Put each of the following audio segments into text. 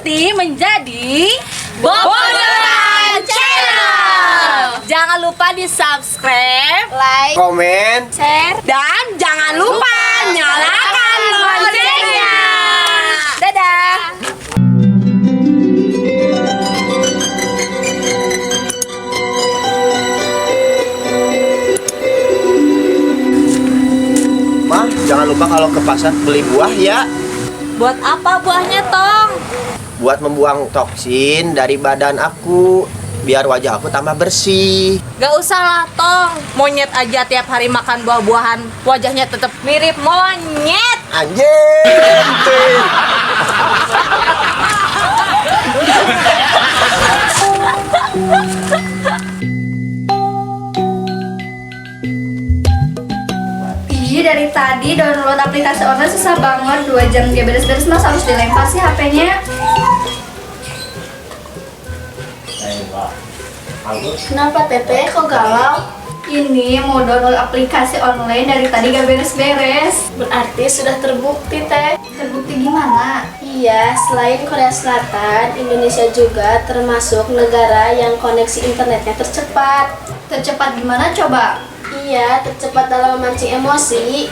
ikuti menjadi Bobolan Channel. Jangan lupa di subscribe, like, komen, share, dan jangan lupa nyalakan loncengnya. Dadah. Mah, jangan lupa kalau ke pasar beli buah ya. Buat apa buahnya, Tong? Buat membuang toksin dari badan aku, biar wajah aku tambah bersih. Gak usah lah, Tong. Monyet aja tiap hari makan buah-buahan, wajahnya tetap mirip monyet. Anjing. Ih, dari tadi download aplikasi online susah banget. 2 jam dia beres-beres, mas harus dilempar sih HP-nya. Kenapa Teteh kok galau? Ini mau download aplikasi online dari tadi gak beres-beres. Berarti sudah terbukti, Teh. Terbukti gimana? Iya, selain Korea Selatan, Indonesia juga termasuk negara yang koneksi internetnya tercepat. Tercepat gimana coba? Iya, tercepat dalam memancing emosi.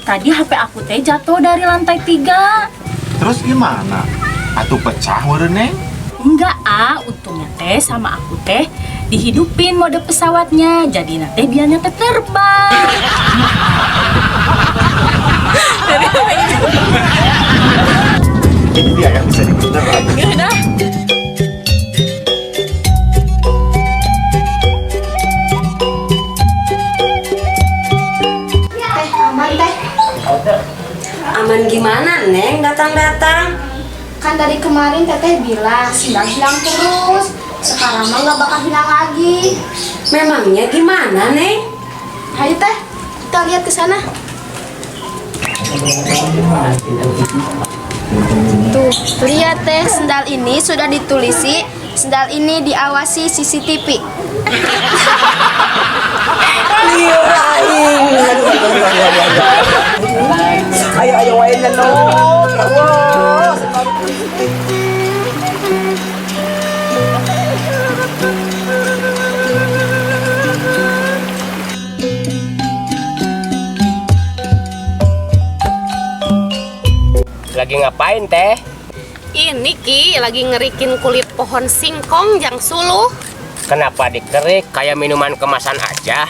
Tadi HP aku teh jatuh dari lantai 3. Terus gimana? Atuh pecah meureun, Neng? Enggak, untungnya teh sama aku teh dihidupin mode pesawatnya. Jadi nanti biarnya teh terbang. Ini dia yang bisa diputar lagi. Gimana? Teh, aman Teh. Aman gimana, Neng? Datang-datang. Kan dari kemarin Teteh bilang hilang terus. Sekarang mah gak bakal hilang lagi. Memangnya gimana, Neng? Ayo Teh, kita lihat ke sana. Tuh, lihat Teh, sendal ini sudah ditulisi, sendal ini diawasi CCTV. Ayo wae nyenok. Lagi ngapain teh? Ini Ki, lagi ngerikin kulit pohon singkong yang suluh. Kenapa dikerik kayak minuman kemasan aja?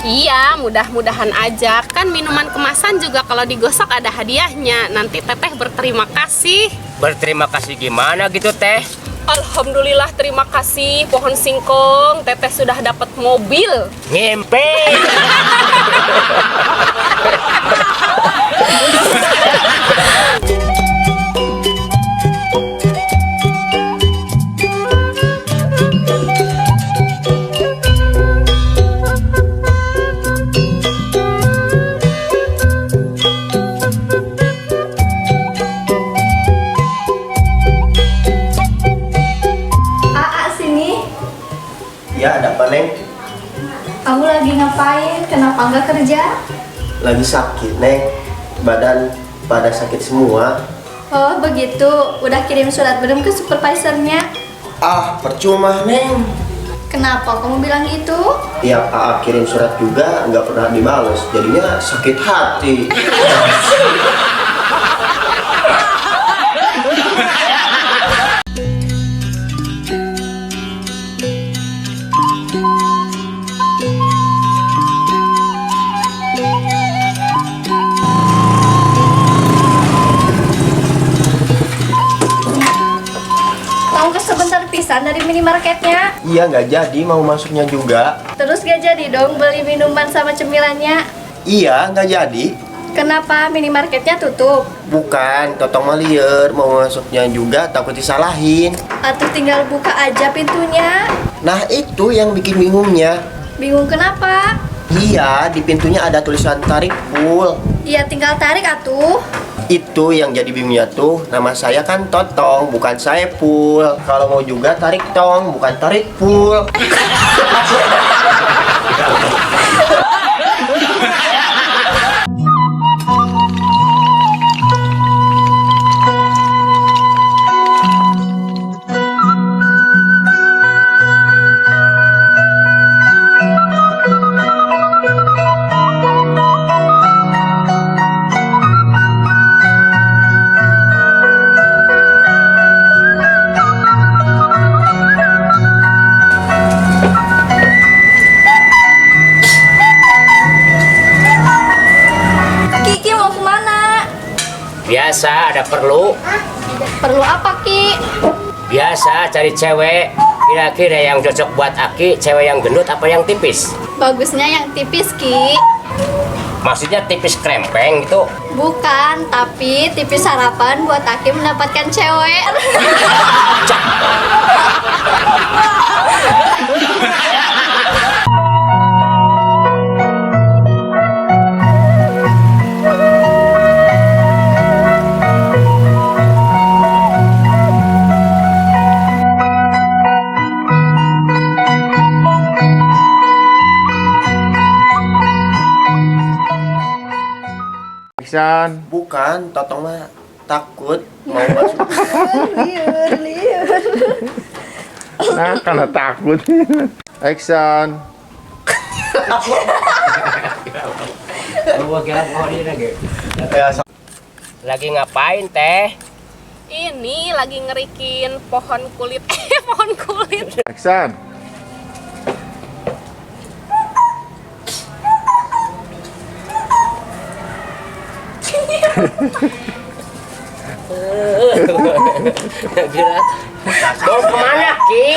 Iya, mudah-mudahan aja. Kan minuman kemasan juga kalau digosok ada hadiahnya. Nanti Teteh berterima kasih. Berterima kasih gimana gitu teh? Alhamdulillah, terima kasih pohon singkong. Teteh sudah dapat mobil. Ngimpi. Sini, Ya, ada apa, Neng? kamu lagi ngapain? Kenapa nggak kerja? Lagi sakit, Neng. Badan pada sakit semua. Oh begitu, udah kirim surat belum ke supervisornya? Ah, percuma, Neng. Kenapa kamu bilang gitu? Tiap AA kirim surat juga nggak pernah dibales. Jadinya sakit hati. Kamu ke sebentar pisan dari minimarketnya. Iya, nggak jadi mau masuknya juga. Terus gak jadi dong beli minuman sama cemilannya. Iya, nggak jadi. Kenapa minimarketnya tutup? Bukan, totong malieur mau masuknya juga takut disalahin. Atau tinggal buka aja pintunya? Nah, itu yang bikin bingungnya. Bingung kenapa? Iya, di pintunya ada tulisan tarik full. Iya tinggal tarik atuh. Itu yang jadi bingungnya tuh, nama saya kan Totong, bukan Saiful. Kalau mau juga tarik tong, bukan tarik pul. Kiki mau kemana? Biasa ada perlu. Perlu apa, Ki? Biasa cari cewek. Kira-kira yang cocok buat Aki, cewek yang gendut apa yang tipis? Bagusnya yang tipis, Ki. Maksudnya tipis krempeng gitu. Bukan, tapi tipis harapan buat Aki mendapatkan cewek. Action. Bukan, Totong mah takut mau masuk. Nah, karena takut. Action. Lagi ngapain teh? Ini lagi ngerikin pohon kulit. Pohon kulit. Action. Gila. Mau kemana Ki?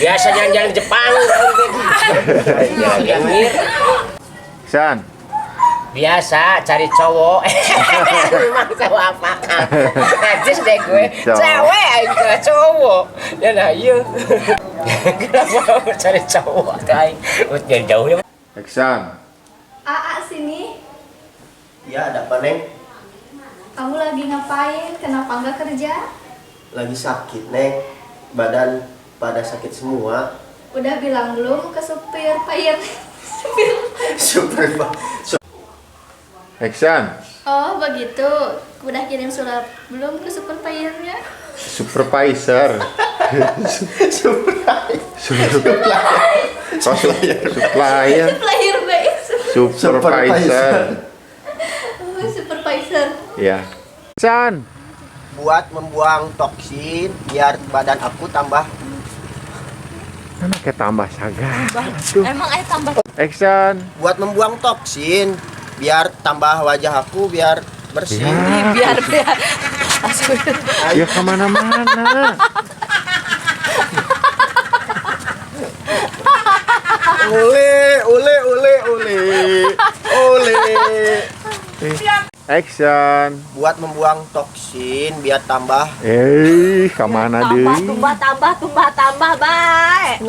Biasa jalan-jalan Jepang. Action. Biasa cari cowok. Emang cowok apa? Najis deh gue. Cewek aja cowok. Ya lah iya. Kenapa mau cari cowok kayak udah jauh ya. Action. Aa, sini. Ya, ada apa, Neng? Kamu lagi ngapain? Kenapa nggak kerja? Lagi sakit, Neng. Badan pada sakit semua. Udah bilang belum ke supir payir? Super, Pak. Action. Oh, begitu. Udah kirim surat belum ke supir payirnya? Supervisor. Supplier. Supplier baik. Supervisor. Oh, supervisor. Ya. Action. Buat membuang toksin biar badan aku tambah. Anaknya tambah sagar. Emang ayah tambah Action. Buat membuang toksin biar tambah wajah aku biar bersih. Ya, biar ya kemana-mana. Ole. Action. Buat membuang toksin biar tambah. Kemana deh? tambah baik.